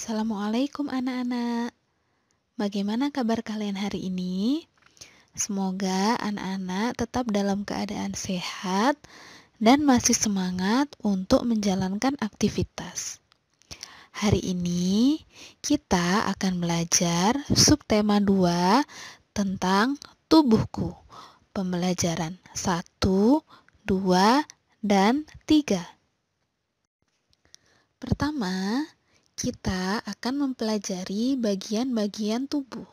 Assalamualaikum anak-anak. Bagaimana kabar kalian hari ini? Semoga anak-anak tetap dalam keadaan sehat dan masih semangat untuk menjalankan aktivitas. Hari ini kita akan belajar subtema 2 tentang tubuhku. Pembelajaran 1, 2, dan 3. Pertama, kita akan mempelajari bagian-bagian tubuh.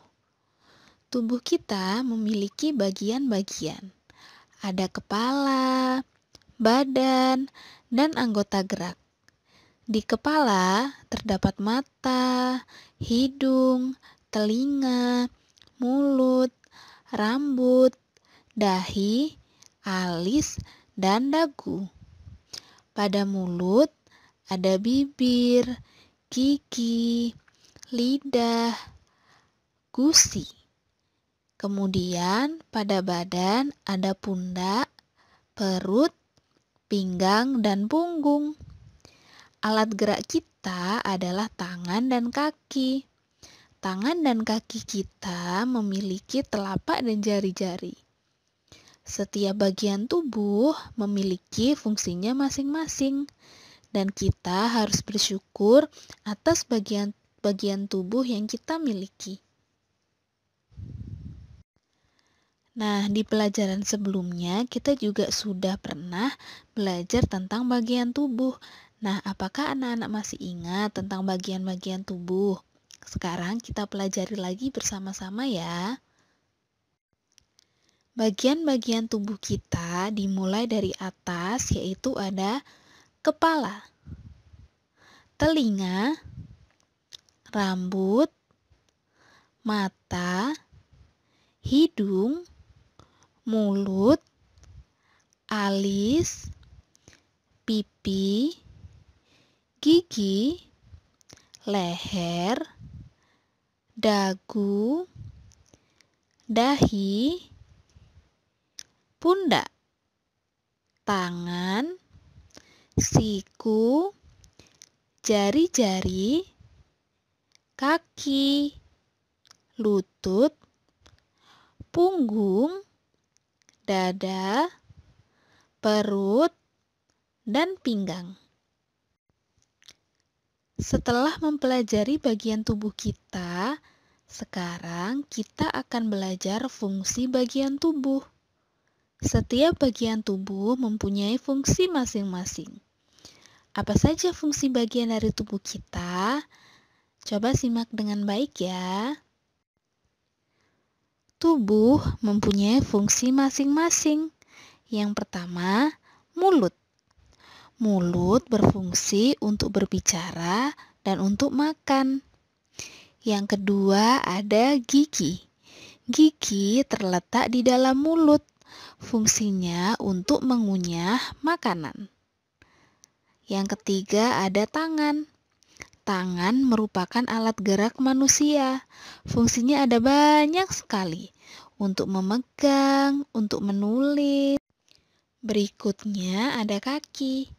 Tubuh kita memiliki bagian-bagian. Ada kepala, badan, dan anggota gerak. Di kepala terdapat mata, hidung, telinga, mulut, rambut, dahi, alis, dan dagu. Pada mulut ada bibir, gigi, lidah, gusi. Kemudian pada badan ada pundak, perut, pinggang, dan punggung. Alat gerak kita adalah tangan dan kaki. Tangan dan kaki kita memiliki telapak dan jari-jari. Setiap bagian tubuh memiliki fungsinya masing-masing. Dan kita harus bersyukur atas bagian tubuh yang kita miliki. Nah, di pelajaran sebelumnya kita juga sudah pernah belajar tentang bagian tubuh. Nah, apakah anak-anak masih ingat tentang bagian-bagian tubuh? Sekarang kita pelajari lagi bersama-sama ya. Bagian-bagian tubuh kita dimulai dari atas, yaitu ada kepala, telinga, rambut, mata, hidung, mulut, alis, pipi, gigi, leher, dagu, dahi, pundak, tangan, siku, jari-jari, kaki, lutut, punggung, dada, perut, dan pinggang. Setelah mempelajari bagian tubuh kita, sekarang kita akan belajar fungsi bagian tubuh. Setiap bagian tubuh mempunyai fungsi masing-masing. Apa saja fungsi bagian dari tubuh kita? Coba simak dengan baik ya. Tubuh mempunyai fungsi masing-masing. Yang pertama, mulut. Mulut berfungsi untuk berbicara dan untuk makan. Yang kedua, ada gigi. Gigi terletak di dalam mulut. Fungsinya untuk mengunyah makanan. Yang ketiga, ada tangan. Tangan merupakan alat gerak manusia. Fungsinya ada banyak sekali. Untuk memegang, untuk menulis. Berikutnya ada kaki.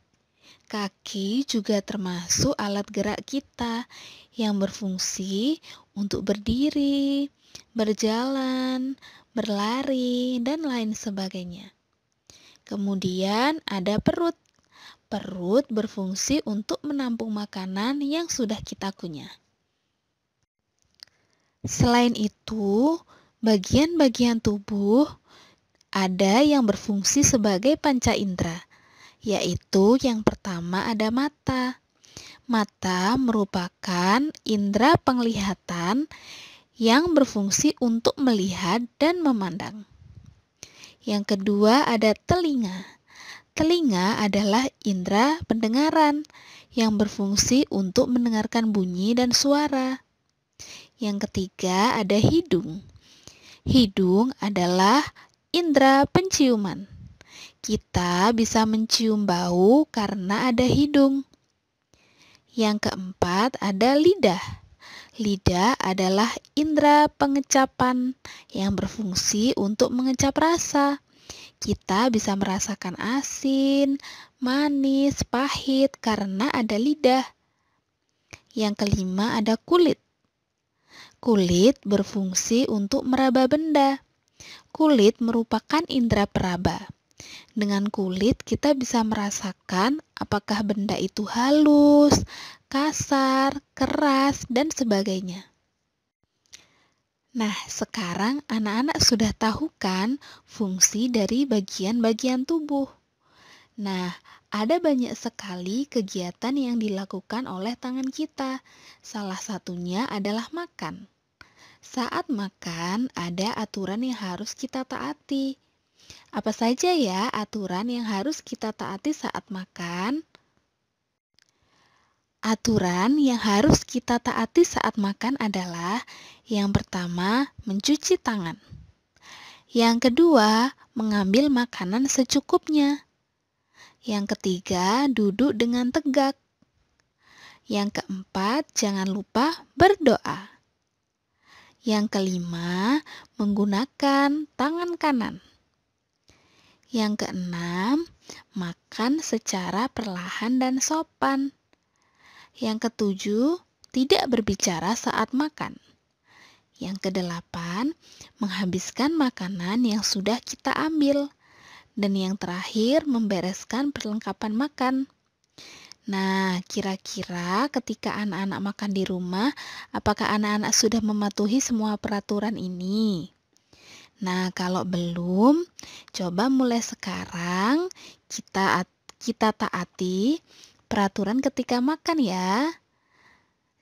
Kaki juga termasuk alat gerak kita yang berfungsi untuk berdiri, berjalan, berlari, dan lain sebagainya. Kemudian ada perut. Perut berfungsi untuk menampung makanan yang sudah kita kunyah. Selain itu, bagian-bagian tubuh ada yang berfungsi sebagai panca indera, yaitu yang pertama ada mata. Mata merupakan indera penglihatan yang berfungsi untuk melihat dan memandang. Yang kedua ada telinga. Telinga adalah indera pendengaran yang berfungsi untuk mendengarkan bunyi dan suara. Yang ketiga ada hidung. Hidung adalah indera penciuman. Kita bisa mencium bau karena ada hidung. Yang keempat ada lidah. Lidah adalah indera pengecapan yang berfungsi untuk mengecap rasa. Kita bisa merasakan asin, manis, pahit karena ada lidah. Yang kelima ada kulit. Kulit berfungsi untuk meraba benda. Kulit merupakan indera peraba. Dengan kulit kita bisa merasakan apakah benda itu halus, kasar, keras, dan sebagainya. Nah, sekarang anak-anak sudah tahu kan fungsi dari bagian-bagian tubuh. Nah, ada banyak sekali kegiatan yang dilakukan oleh tangan kita. Salah satunya adalah makan. Saat makan, ada aturan yang harus kita taati. Apa saja ya aturan yang harus kita taati saat makan? Aturan yang harus kita taati saat makan adalah yang pertama, mencuci tangan. Yang kedua, mengambil makanan secukupnya. Yang ketiga, duduk dengan tegak. Yang keempat, jangan lupa berdoa. Yang kelima, menggunakan tangan kanan. Yang keenam, makan secara perlahan dan sopan. Yang ketujuh, tidak berbicara saat makan. Yang kedelapan, menghabiskan makanan yang sudah kita ambil. Dan yang terakhir, membereskan perlengkapan makan. Nah, kira-kira ketika anak-anak makan di rumah, apakah anak-anak sudah mematuhi semua peraturan ini? Nah, kalau belum, coba mulai sekarang kita taati peraturan ketika makan ya.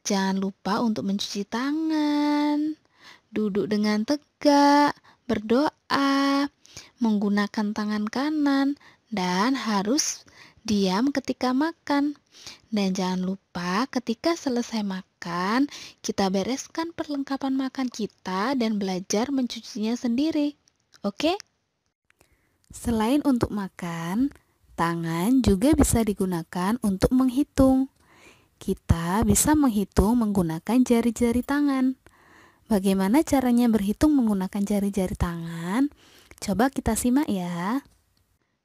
Jangan lupa untuk mencuci tangan, duduk dengan tegak, berdoa, menggunakan tangan kanan, dan harus diam ketika makan. Dan jangan lupa ketika selesai makan, kita bereskan perlengkapan makan kita dan belajar mencucinya sendiri. Oke? Selain untuk makan, tangan juga bisa digunakan untuk menghitung. Kita bisa menghitung menggunakan jari-jari tangan. Bagaimana caranya berhitung menggunakan jari-jari tangan? Coba kita simak ya.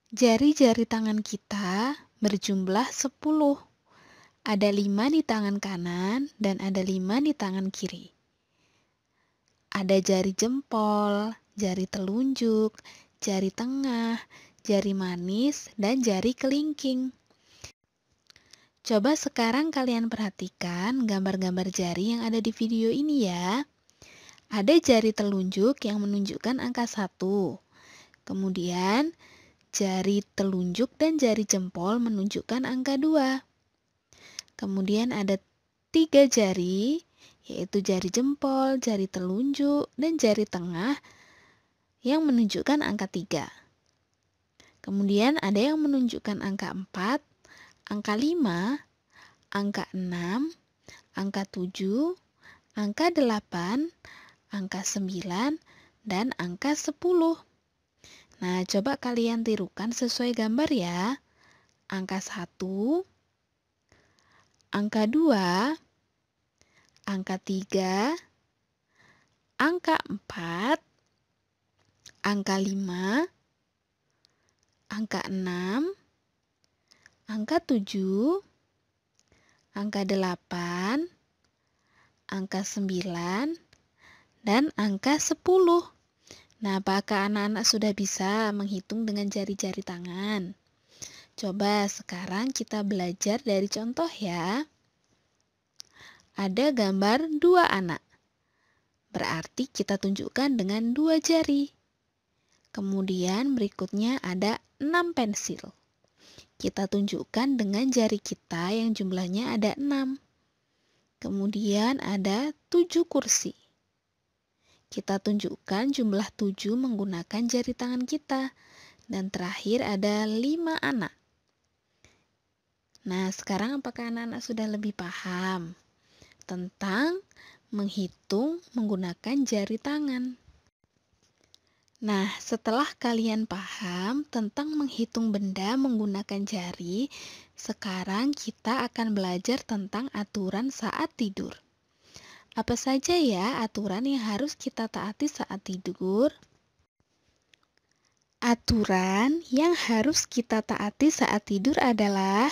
Jari-jari tangan kita berjumlah 10. Ada 5 di tangan kanan dan ada 5 di tangan kiri. Ada jari jempol, jari telunjuk, jari tengah, jari manis, dan jari kelingking. Coba sekarang kalian perhatikan gambar-gambar jari yang ada di video ini ya. Ada jari telunjuk yang menunjukkan angka 1. Kemudian, jari telunjuk dan jari jempol menunjukkan angka 2. Kemudian ada 3 jari, yaitu jari jempol, jari telunjuk, dan jari tengah yang menunjukkan angka 3. Kemudian ada yang menunjukkan angka 4, angka 5, angka 6, angka 7, angka 8, angka 9, dan angka 10. Nah, coba kalian tirukan sesuai gambar ya. Angka 1, angka 2, angka 3, angka 4, angka 5, angka 6, angka 7, angka 8, angka 9, dan angka 10. Nah, apakah anak-anak sudah bisa menghitung dengan jari-jari tangan? Coba sekarang kita belajar dari contoh ya. Ada gambar 2 anak. Berarti kita tunjukkan dengan 2 jari. Kemudian berikutnya ada 6 pensil. Kita tunjukkan dengan jari kita yang jumlahnya ada 6. Kemudian ada 7 kursi. Kita tunjukkan jumlah 7 menggunakan jari tangan kita. Dan terakhir ada 5 anak. Nah, sekarang apakah anak-anak sudah lebih paham tentang menghitung menggunakan jari tangan? Nah, setelah kalian paham tentang menghitung benda menggunakan jari, sekarang kita akan belajar tentang aturan saat tidur. Apa saja ya aturan yang harus kita taati saat tidur? Aturan yang harus kita taati saat tidur adalah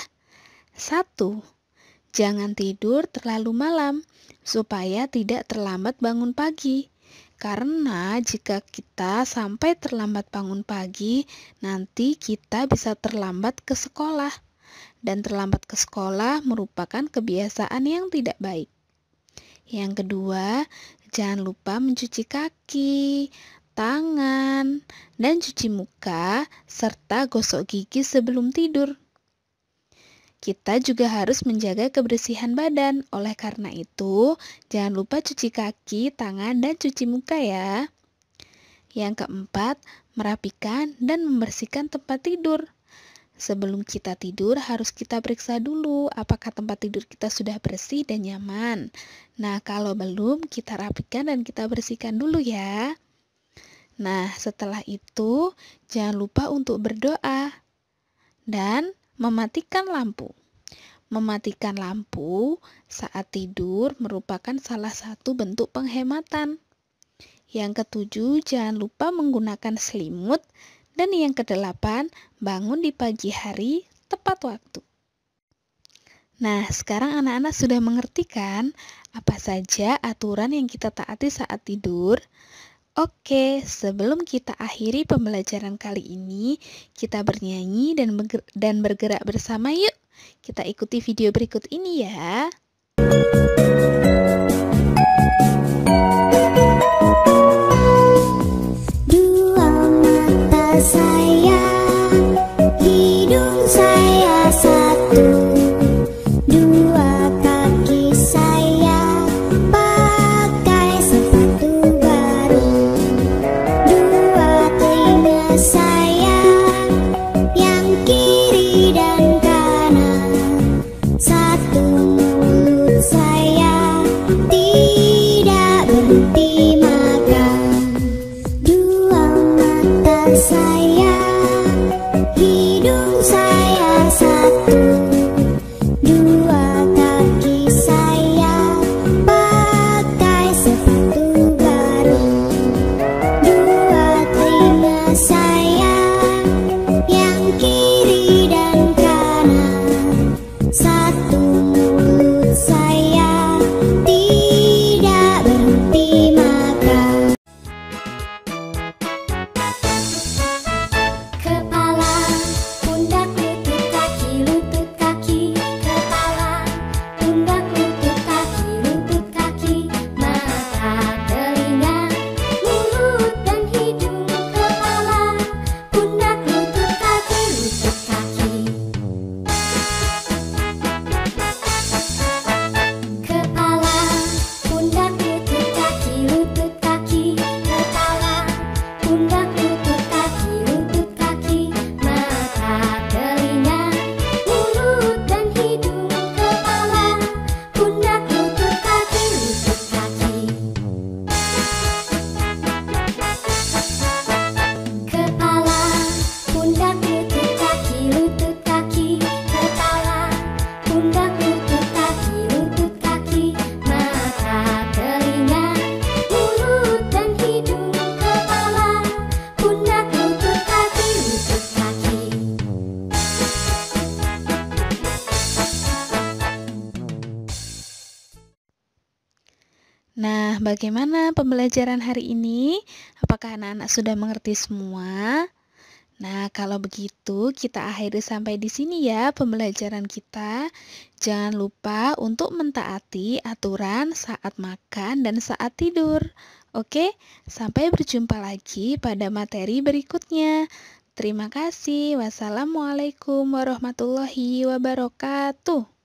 1. Jangan tidur terlalu malam supaya tidak terlambat bangun pagi. Karena jika kita sampai terlambat bangun pagi, nanti kita bisa terlambat ke sekolah. Dan terlambat ke sekolah merupakan kebiasaan yang tidak baik. Yang kedua, jangan lupa mencuci kaki, tangan, dan cuci muka, serta gosok gigi sebelum tidur. Kita juga harus menjaga kebersihan badan. Oleh karena itu, jangan lupa cuci kaki, tangan, dan cuci muka ya. Yang keempat, merapikan dan membersihkan tempat tidur. Sebelum kita tidur, harus kita periksa dulu apakah tempat tidur kita sudah bersih dan nyaman. Nah, kalau belum, kita rapikan dan kita bersihkan dulu ya. Nah, setelah itu, jangan lupa untuk berdoa dan mematikan lampu. Mematikan lampu saat tidur merupakan salah satu bentuk penghematan. Yang ketujuh, jangan lupa menggunakan selimut. Dan yang kedelapan, bangun di pagi hari tepat waktu. Nah, sekarang anak-anak sudah mengerti kan apa saja aturan yang kita taati saat tidur? Oke, sebelum kita akhiri pembelajaran kali ini, kita bernyanyi dan bergerak bersama yuk. Kita ikuti video berikut ini ya. Dua mata saya, hidung saya satu, dua kaki saya pakai sepatu baru, dua telinga saya yang kiri dan kanan, satu mulut saya tidak berhenti makan. Dua mata saya, hidung saya satu, dua kaki saya pakai sepatu baru, dua telinga saya yang kiri dan kanan, satu mulut saya tidak berhenti makan. Kepala, pundak, lutut kaki, kepala, pundak, lutut kaki, mata, telinga, mulut dan hidung, kepala, pundak, lutut kaki. Kepala, pundak, lutut kaki, kepala, pundak, lutut kaki, mata, telinga, mulut dan hidung, kepala, pundak, lutut kaki. Kepala, pundak, lutut kaki, kepala, pundak, lutut kaki, mata, telinga, mulut dan hidung, kepala, pundak, lutut kaki. Nah, bagaimana pembelajaran hari ini? Apakah anak-anak sudah mengerti semua? Nah, kalau begitu kita akhiri sampai di sini ya pembelajaran kita. Jangan lupa untuk mentaati aturan saat makan dan saat tidur. Oke, sampai berjumpa lagi pada materi berikutnya. Terima kasih. Wassalamualaikum warahmatullahi wabarakatuh.